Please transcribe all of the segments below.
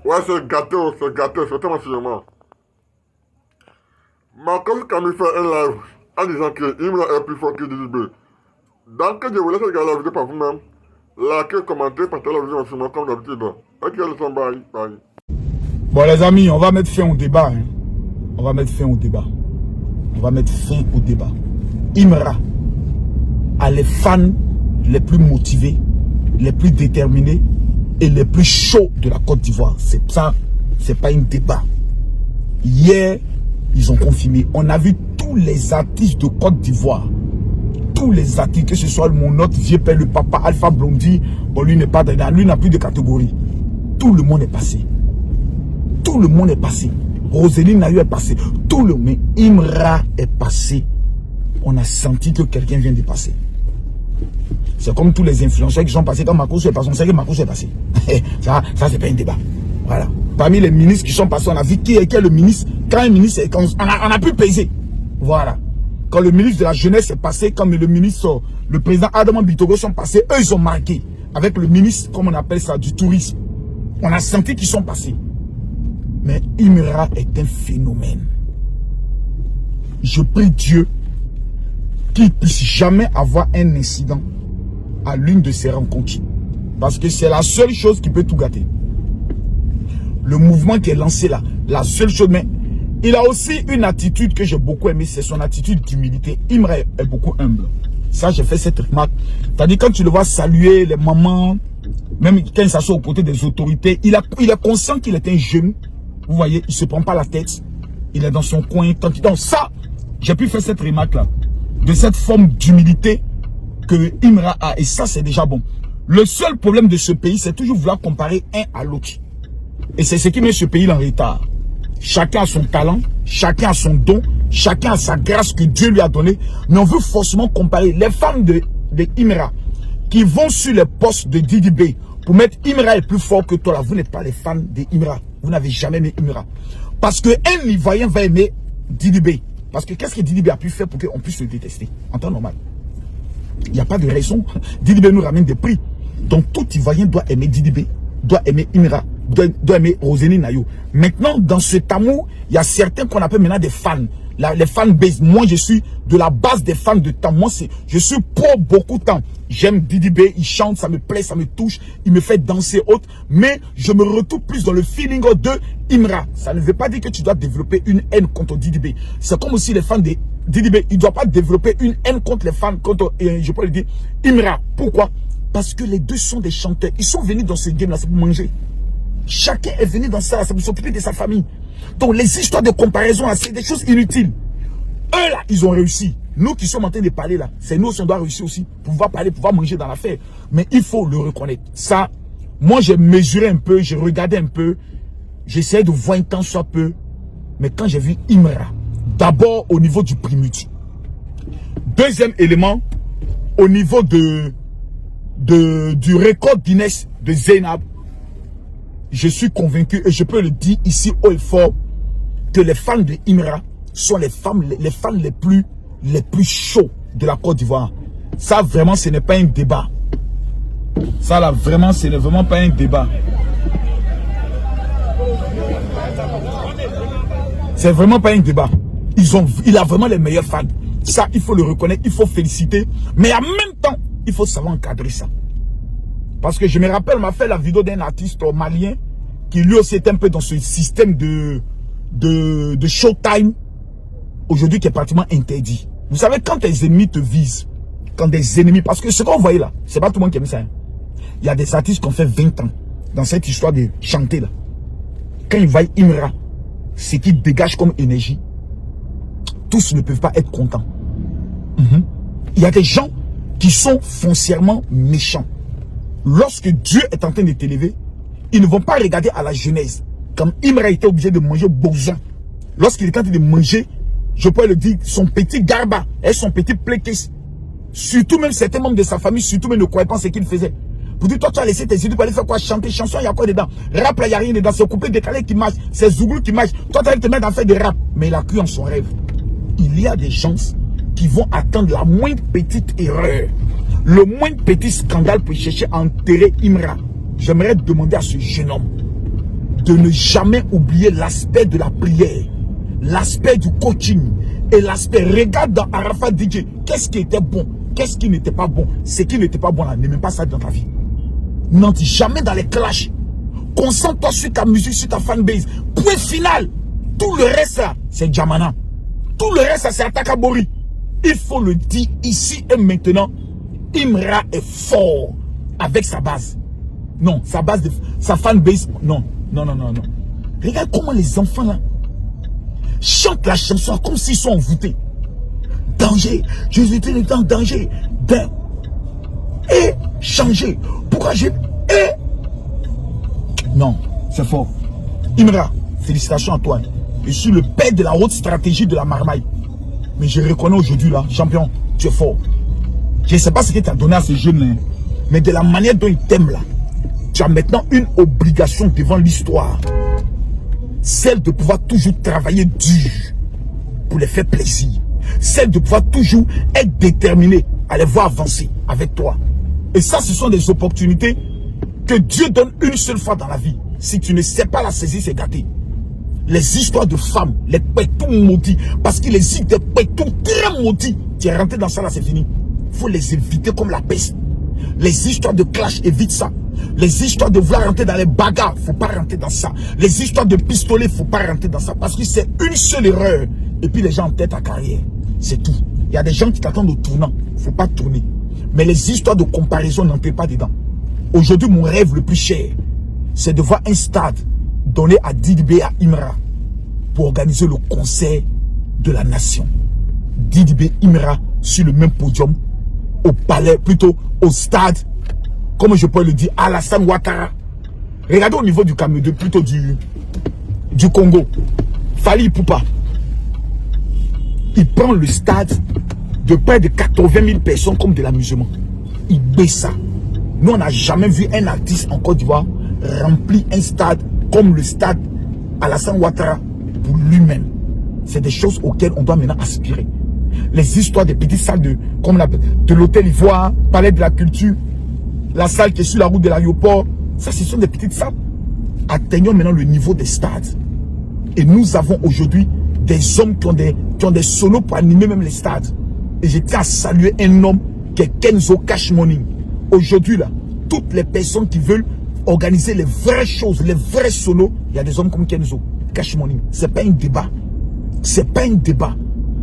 Ouais, c'est gâteau, c'est tellement sûrement. Marcos Camille fait un live en disant que Imra est plus fort que DDB. Donc, je vous laisse regarder la vidéo par vous-même. Likez, commentez, partagez la vidéo maximum comme d'habitude. Ok, les gens, bye, bye. Bon, les amis, on va mettre fin au débat. Hein. On va mettre fin au débat. On va mettre fin au débat. Imra a les fans les plus motivés, les plus déterminés et les plus chauds de la Côte d'Ivoire. C'est ça, c'est pas un débat. Hier, ils ont confirmé. On a vu tous les artistes de Côte d'Ivoire. Tous les artistes, que ce soit mon autre vieux père, le papa, Alpha Blondy. Bon, lui n'est pas dedans. Lui n'a plus de catégorie. Tout le monde est passé. Tout le monde est passé. Roseline Nayo est passé. Tout le monde. Imra est passé. On a senti que quelqu'un vient de passer. C'est comme tous les influenceurs qui sont passés. Quand Marcos est passé, on sait que Marcos est passé. ça c'est pas un débat. Voilà. Parmi les ministres qui sont passés, on a vu qui est le ministre. Quand un ministre, on a pu peser. Voilà. Quand le ministre de la jeunesse est passé, comme le ministre, le président Adama Bitogo sont passés, eux ils ont marqué. Avec le ministre, comme on appelle ça, du tourisme. On a senti qu'ils sont passés. Mais Imra est un phénomène. Je prie Dieu qu'il puisse jamais avoir un incident à l'une de ces rencontres. Parce que c'est la seule chose qui peut tout gâter. Le mouvement qui est lancé là, la seule chose, mais il a aussi une attitude que j'ai beaucoup aimée, c'est son attitude d'humilité. Imra est beaucoup humble. Ça, j'ai fait cette remarque. C'est-à-dire, quand tu le vois saluer les mamans, même quand il s'assoit aux côtés des autorités, il est conscient qu'il est un jeune. Vous voyez, il ne se prend pas la tête. Il est dans son coin. Donc ça, j'ai pu faire cette remarque-là. De cette forme d'humilité que Imra a. Et ça, c'est déjà bon. Le seul problème de ce pays, c'est toujours vouloir comparer un à l'autre. Et c'est ce qui met ce pays en retard. Chacun a son talent, chacun a son don, chacun a sa grâce que Dieu lui a donnée. Mais on veut forcément comparer les femmes de Imra qui vont sur les postes de DDB pour mettre Imra est plus fort que toi. Là, vous n'êtes pas les fans de Imra. Vous n'avez jamais aimé Imra. Parce qu'un Ivoirien va aimer DDB. Parce que qu'est-ce que DDB a pu faire pour qu'on puisse le détester en temps normal? Il n'y a pas de raison. DDB nous ramène des prix. Donc tout Ivoirien doit aimer DDB, doit aimer Imra, doit aimer Roseline Nayo. Maintenant, dans cet amour, il y a certains qu'on appelle maintenant des fans. Les fans base. Moi, je suis de la base des fans de temps. Moi, je suis pour beaucoup de temps. J'aime DDB, il chante, ça me plaît, ça me touche, il me fait danser autre. Mais je me retrouve plus dans le feeling de Imra. Ça ne veut pas dire que tu dois développer une haine contre DDB. C'est comme aussi les fans de DDB. Il ne doit pas développer une haine contre les fans, contre, je peux le dire, Imra. Pourquoi? Parce que les deux sont des chanteurs. Ils sont venus dans ce game-là, c'est pour manger. Chacun est venu dans ça, pour s'occuper de sa famille. Donc les histoires de comparaison, c'est des choses inutiles. Eux là, ils ont réussi. Nous qui sommes en train de parler là, c'est nous aussi on doit réussir aussi. Pouvoir parler, pouvoir manger dans l'affaire. Mais il faut le reconnaître. Ça, moi j'ai mesuré un peu, j'ai regardé un peu. J'essayais de voir un temps soit peu. Mais quand j'ai vu Imra, d'abord au niveau du primut. Deuxième élément, au niveau du record Guinness de Zainab. Je suis convaincu et je peux le dire ici haut et fort que les fans de Imra sont les fans les plus chauds de la Côte d'Ivoire. Ça vraiment ce n'est pas un débat. Ça là vraiment ce n'est vraiment pas un débat. C'est vraiment pas un débat. Il a vraiment les meilleurs fans. Ça il faut le reconnaître, il faut féliciter. Mais en même temps, il faut savoir encadrer ça. Parce que je me rappelle, on m'a fait la vidéo d'un artiste malien qui lui aussi est un peu dans ce système de showtime aujourd'hui qui est pratiquement interdit. Vous savez, quand tes ennemis te visent, quand des ennemis, parce que ce qu'on voyait là, c'est pas tout le monde qui aime ça. Hein. Il y a des artistes qui ont fait 20 ans dans cette histoire de chanter là. Quand ils voient Imra, ce qui dégage comme énergie, tous ne peuvent pas être contents. Il y a des gens qui sont foncièrement méchants. Lorsque Dieu est en train de t'élever, ils ne vont pas regarder à la jeunesse. Comme Imra était obligé de manger bourgeon. Lorsqu'il est en train de manger, je peux le dire, son petit garba et son petit pléquis. Surtout même certains membres de sa famille, surtout même ne croyaient pas ce qu'il faisait. Pour dire, toi tu as laissé tes études pour aller faire quoi? Chanter, chanson, il y a quoi dedans? Rap là, il n'y a rien dedans. C'est coupé décalé qui marche. C'est Zouglou qui marche. Toi tu allais te mettre à faire des rap. Mais il a cru en son rêve. Il y a des gens qui vont attendre la moindre petite erreur. Le moindre petit scandale pour chercher à enterrer Imra. J'aimerais demander à ce jeune homme de ne jamais oublier l'aspect de la prière, l'aspect du coaching et l'aspect, regarde dans Arafat DJ, qu'est-ce qui était bon, qu'est-ce qui n'était pas bon. Ce qui n'était pas bon là, n'aime pas ça dans ta vie. N'entre jamais dans les clashs. Concentre-toi sur ta musique, sur ta fanbase. Point final. Tout le reste là, c'est Djamana. Tout le reste là, c'est Atakabori. Il faut le dire ici et maintenant. Imra est fort avec sa base. Non, sa base, sa fanbase. Non. Regarde comment les enfants là chantent la chanson comme s'ils sont envoûtés. Danger, Jésus était en danger. Et changer. Pourquoi j'ai... Non, c'est fort. Imra, félicitations Antoine. Je suis le père de la haute stratégie de la marmaille. Mais je reconnais aujourd'hui là, champion, tu es fort. Je ne sais pas ce que tu as donné à ces jeunes là, mais de la manière dont ils t'aiment là, tu as maintenant une obligation devant l'histoire. Celle de pouvoir toujours travailler dur pour les faire plaisir. Celle de pouvoir toujours être déterminé à les voir avancer avec toi. Et ça, ce sont des opportunités que Dieu donne une seule fois dans la vie. Si tu ne sais pas la saisir, c'est gâté. Les histoires de femmes, les pétous maudits, parce qu'il existe des pétous très maudits. Tu es rentré dans ça là, c'est fini. Il faut les éviter comme la peste. Les histoires de clash, évite ça. Les histoires de vouloir rentrer dans les bagarres, il ne faut pas rentrer dans ça. Les histoires de pistolet, il ne faut pas rentrer dans ça. Parce que c'est une seule erreur. Et puis les gens en tête à carrière. C'est tout. Il y a des gens qui t'attendent au tournant. Il ne faut pas tourner. Mais les histoires de comparaison, n'entrez pas dedans. Aujourd'hui, mon rêve le plus cher, c'est de voir un stade donné à Didibé et à Imra pour organiser le concert de la nation. Didibé et Imra sur le même podium, au palais, plutôt au stade, comme je pourrais le dire, Alassane Ouattara. Regardez au niveau du Cameroun, plutôt du Congo. Fally Ipupa. Il prend le stade de près de 80 000 personnes comme de l'amusement. Il baisse ça. Nous, on n'a jamais vu un artiste en Côte d'Ivoire remplir un stade comme le stade Alassane Ouattara pour lui-même. C'est des choses auxquelles on doit maintenant aspirer. Les histoires des petites salles de l'hôtel Ivoire, palais de la culture, la salle qui est sur la route de l'aéroport, ça ce sont des petites salles. Atteignons maintenant le niveau des stades. Et nous avons aujourd'hui des hommes qui ont des solos pour animer même les stades. Et je tiens à saluer un homme qui est Kenzo Cash Money. Aujourd'hui là, toutes les personnes qui veulent organiser les vraies choses, les vrais solos, il y a des hommes comme Kenzo Cash Money. C'est pas un débat. C'est pas un débat.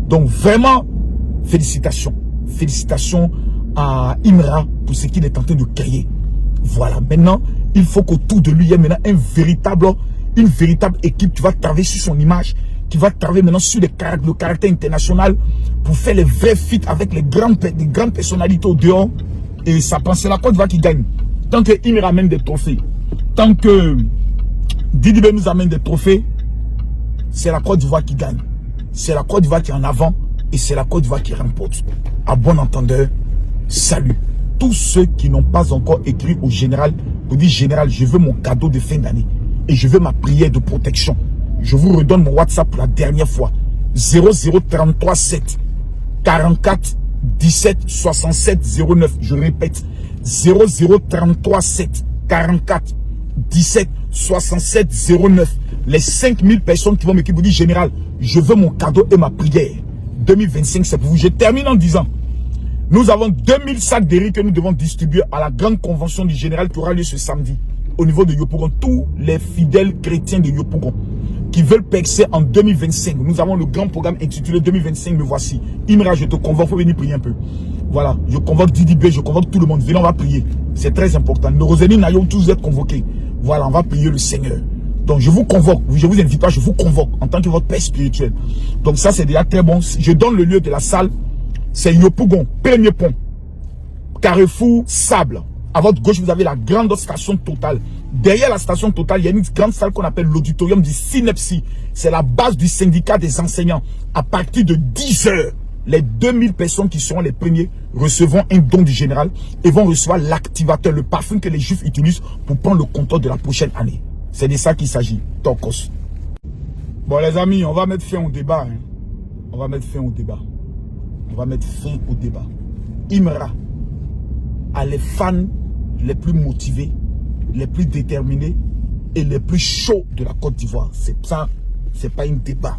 Donc vraiment, félicitations. Félicitations à Imra pour ce qu'il est en train de créer. Voilà, maintenant, il faut qu'autour de lui, il y ait maintenant une véritable équipe qui va travailler sur son image, qui va travailler maintenant sur le caractère international pour faire les vrais feats avec les grandes personnalités au dehors. Et ça pense, c'est la Côte d'Ivoire qui gagne. Tant que Imra amène des trophées, tant que Didibé nous amène des trophées, c'est la Côte d'Ivoire qui gagne. C'est la Côte d'Ivoire qui est en avant et c'est la Côte d'Ivoire qui remporte. À bon entendeur, salut. Tous ceux qui n'ont pas encore écrit au général, pour dire général, je veux mon cadeau de fin d'année et je veux ma prière de protection. Je vous redonne mon WhatsApp pour la dernière fois. 0033 7 44 17 67 09. Je répète, 0033 7 44 17 67 09. Les 5000 personnes qui vont m'écrire vous dire général, je veux mon cadeau et ma prière. 2025, c'est pour vous. Je termine en disant, nous avons 2000 sacs de riz que nous devons distribuer à la grande convention du général qui aura lieu ce samedi au niveau de Yopougon. Tous les fidèles chrétiens de Yopougon qui veulent percer en 2025. Nous avons le grand programme intitulé 2025, me voici. Imra, je te convoque, il faut venir prier un peu. Voilà, je convoque Didibé, je convoque tout le monde. Venez, on va prier. C'est très important. Nos Roselyne Nayo, tous êtes convoqués. Voilà, on va prier le Seigneur. Donc je vous convoque, je vous invite pas, je vous convoque en tant que votre père spirituel. Donc ça c'est déjà très bon. Je donne le lieu de la salle. C'est Yopougon, premier pont. Carrefour Sable. À votre gauche, vous avez la grande station Total. Derrière la station Total, il y a une grande salle qu'on appelle l'auditorium du Synepsi. C'est la base du syndicat des enseignants. À partir de 10 h, les 2000 personnes qui seront les premiers recevront un don du général et vont recevoir l'activateur, le parfum que les juifs utilisent pour prendre le contrôle de la prochaine année. C'est de ça qu'il s'agit. Tokos. Bon les amis, on va mettre fin au débat. Hein. On va mettre fin au débat. On va mettre fin au débat. Imra a les fans les plus motivés, les plus déterminés et les plus chauds de la Côte d'Ivoire. C'est ça, c'est pas un débat.